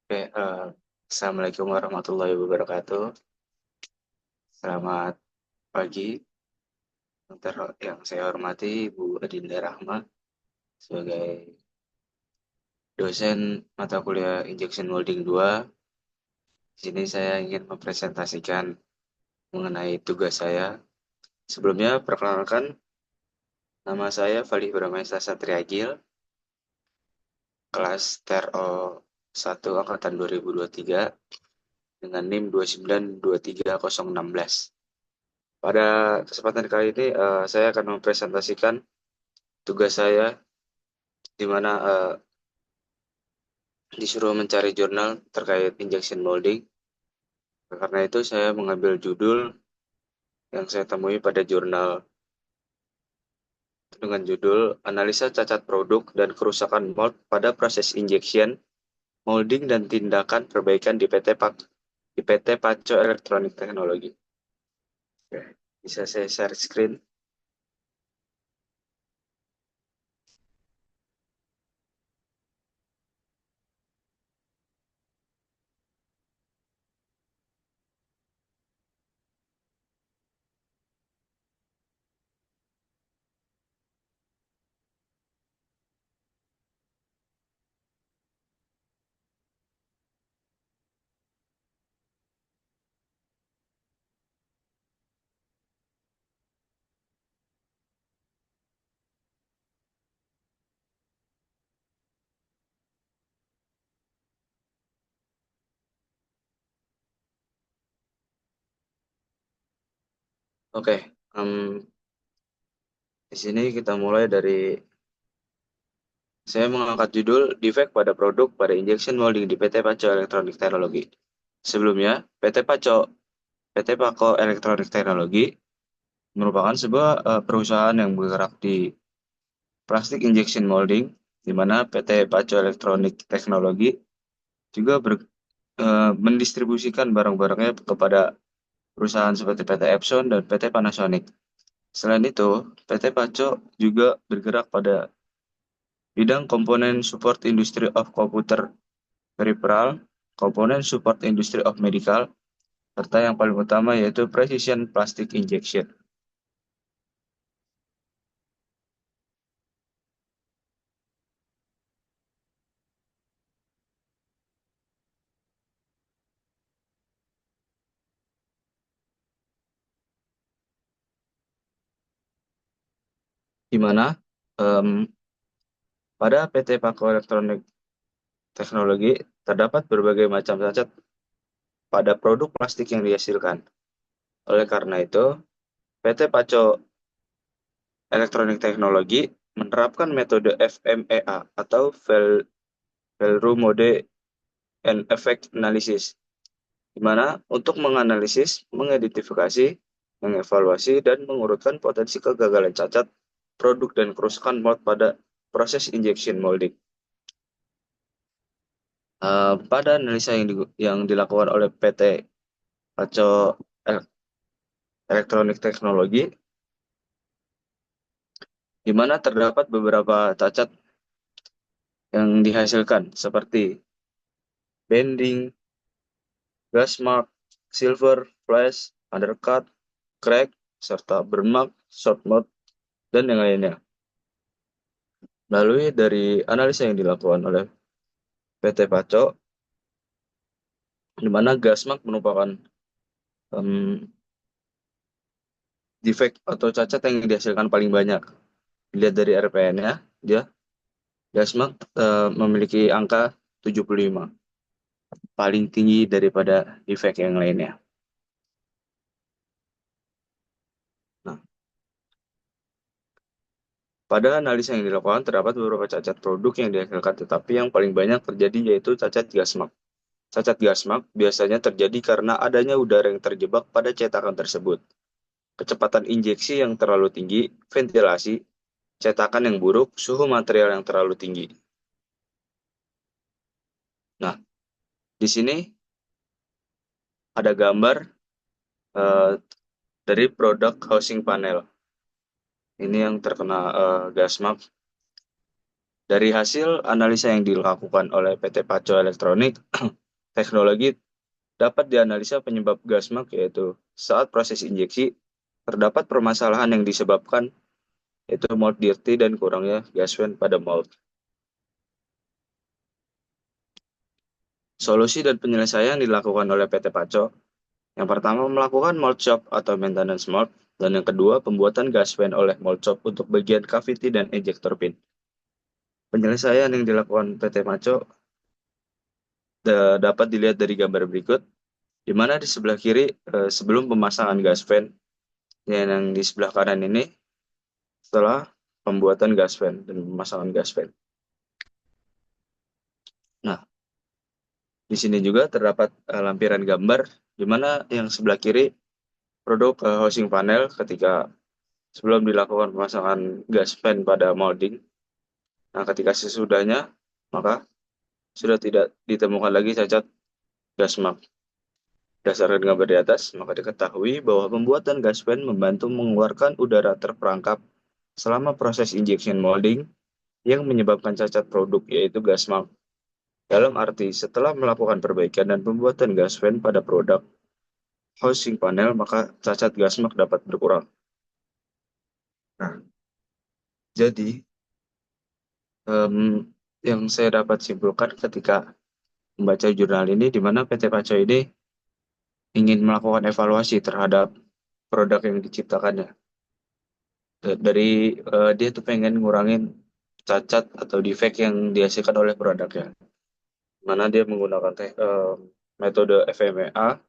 Oke, Assalamualaikum warahmatullahi wabarakatuh. Selamat pagi, yang saya hormati Bu Adinda Rahma sebagai dosen mata kuliah Injection Molding 2. Di sini saya ingin mempresentasikan mengenai tugas saya. Sebelumnya, perkenalkan, nama saya Fali Bramesta Satriagil, kelas TRO 1 Angkatan 2023 dengan NIM 2923016. Pada kesempatan kali ini, saya akan mempresentasikan tugas saya di mana disuruh mencari jurnal terkait injection molding. Karena itu saya mengambil judul yang saya temui pada jurnal dengan judul Analisa Cacat Produk dan Kerusakan Mold pada Proses Injection, Molding dan Tindakan Perbaikan di PT Paco Elektronik Teknologi. Oke, bisa saya share screen. Oke, di sini kita mulai dari saya mengangkat judul Defect pada Produk pada Injection Molding di PT Paco Elektronik Teknologi. Sebelumnya, PT Paco Elektronik Teknologi merupakan sebuah perusahaan yang bergerak di plastik injection molding, di mana PT Paco Elektronik Teknologi juga mendistribusikan barang-barangnya kepada perusahaan seperti PT Epson dan PT Panasonic. Selain itu, PT Paco juga bergerak pada bidang komponen support industry of computer peripheral, komponen support industry of medical, serta yang paling utama yaitu precision plastic injection. Di mana em, pada PT Paco Elektronik Teknologi terdapat berbagai macam cacat pada produk plastik yang dihasilkan. Oleh karena itu, PT Paco Elektronik Teknologi menerapkan metode FMEA atau Value Mode and Effect Analysis, di mana untuk menganalisis, mengidentifikasi, mengevaluasi, dan mengurutkan potensi kegagalan cacat produk dan kerusakan mold pada proses injection molding. Pada analisa yang dilakukan oleh PT Paco Elektronik Teknologi, di mana terdapat beberapa cacat yang dihasilkan seperti bending, gas mark, silver, flash, undercut, crack, serta burn mark, short mode, dan yang lainnya. Melalui dari analisa yang dilakukan oleh PT Paco, di mana gas mark merupakan em, defect atau cacat yang dihasilkan paling banyak. Dilihat dari RPN-nya, dia gas mark memiliki angka 75, paling tinggi daripada defect yang lainnya. Nah, pada analisa yang dilakukan terdapat beberapa cacat produk yang dihasilkan, tetapi yang paling banyak terjadi yaitu cacat gas mark. Cacat gas mark biasanya terjadi karena adanya udara yang terjebak pada cetakan tersebut, kecepatan injeksi yang terlalu tinggi, ventilasi, cetakan yang buruk, suhu material yang terlalu tinggi. Nah, di sini ada gambar eh, dari produk housing panel. Ini yang terkena gas mark. Dari hasil analisa yang dilakukan oleh PT Paco Elektronik, teknologi dapat dianalisa penyebab gasmak yaitu saat proses injeksi terdapat permasalahan yang disebabkan yaitu mold dirty dan kurangnya gas vent pada mold. Solusi dan penyelesaian dilakukan oleh PT Paco. Yang pertama melakukan mold shop atau maintenance mold, dan yang kedua pembuatan gas vent oleh mold shop untuk bagian cavity dan ejector pin. Penyelesaian yang dilakukan PT Paco dapat dilihat dari gambar berikut, di mana di sebelah kiri sebelum pemasangan gas vent, yang di sebelah kanan ini setelah pembuatan gas vent dan pemasangan gas vent. Nah, di sini juga terdapat lampiran gambar, di mana yang sebelah kiri produk housing panel ketika sebelum dilakukan pemasangan gas vent pada molding. Nah, ketika sesudahnya, maka sudah tidak ditemukan lagi cacat gas mark. Berdasarkan gambar di atas, maka diketahui bahwa pembuatan gas vent membantu mengeluarkan udara terperangkap selama proses injection molding yang menyebabkan cacat produk, yaitu gas mark. Dalam arti, setelah melakukan perbaikan dan pembuatan gas vent pada produk housing panel, maka cacat gas mark dapat berkurang. Nah, jadi em, yang saya dapat simpulkan ketika membaca jurnal ini, di mana PT Paco ini ingin melakukan evaluasi terhadap produk yang diciptakannya. Dari dia tuh pengen ngurangin cacat atau defect yang dihasilkan oleh produknya. Mana dia menggunakan metode FMEA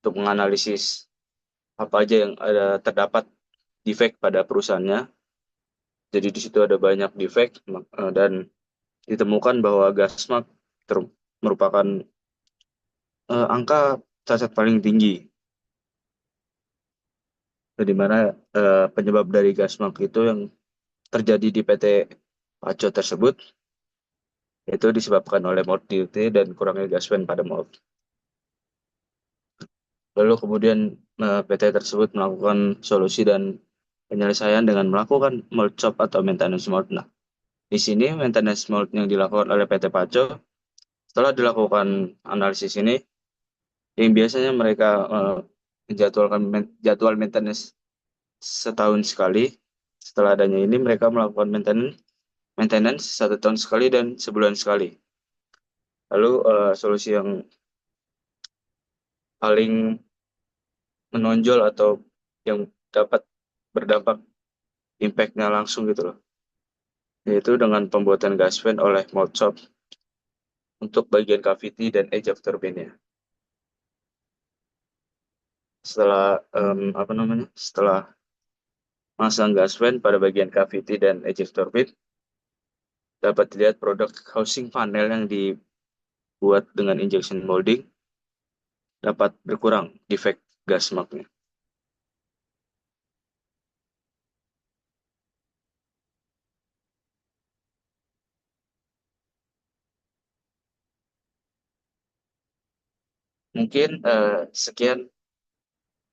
untuk menganalisis apa aja yang ada terdapat defect pada perusahaannya. Jadi di situ ada banyak defect dan ditemukan bahwa Gasmark merupakan angka cacat paling tinggi, di mana penyebab dari Gasmark itu yang terjadi di PT Paco tersebut itu disebabkan oleh mortality dan kurangnya gas vent pada mold. Lalu kemudian PT tersebut melakukan solusi dan penyelesaian dengan melakukan mold shop atau maintenance mold. Nah, di sini maintenance mold yang dilakukan oleh PT Paco setelah dilakukan analisis ini, yang biasanya mereka menjadwalkan jadwal maintenance setahun sekali. Setelah adanya ini, mereka melakukan maintenance maintenance 1 tahun sekali dan sebulan sekali. Lalu solusi yang paling menonjol atau yang dapat berdampak impact-nya langsung gitu loh, yaitu dengan pembuatan gas vent oleh mold shop untuk bagian cavity dan ejector pin-nya. Setelah setelah masang gas vent pada bagian cavity dan ejector pin, dapat dilihat produk housing panel yang dibuat dengan injection molding dapat berkurang defect gas mark-nya. Mungkin sekian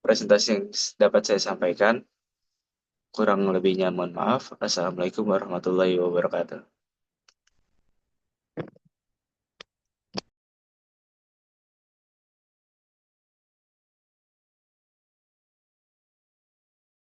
presentasi yang dapat saya sampaikan. Kurang lebihnya mohon maaf. Assalamualaikum warahmatullahi wabarakatuh.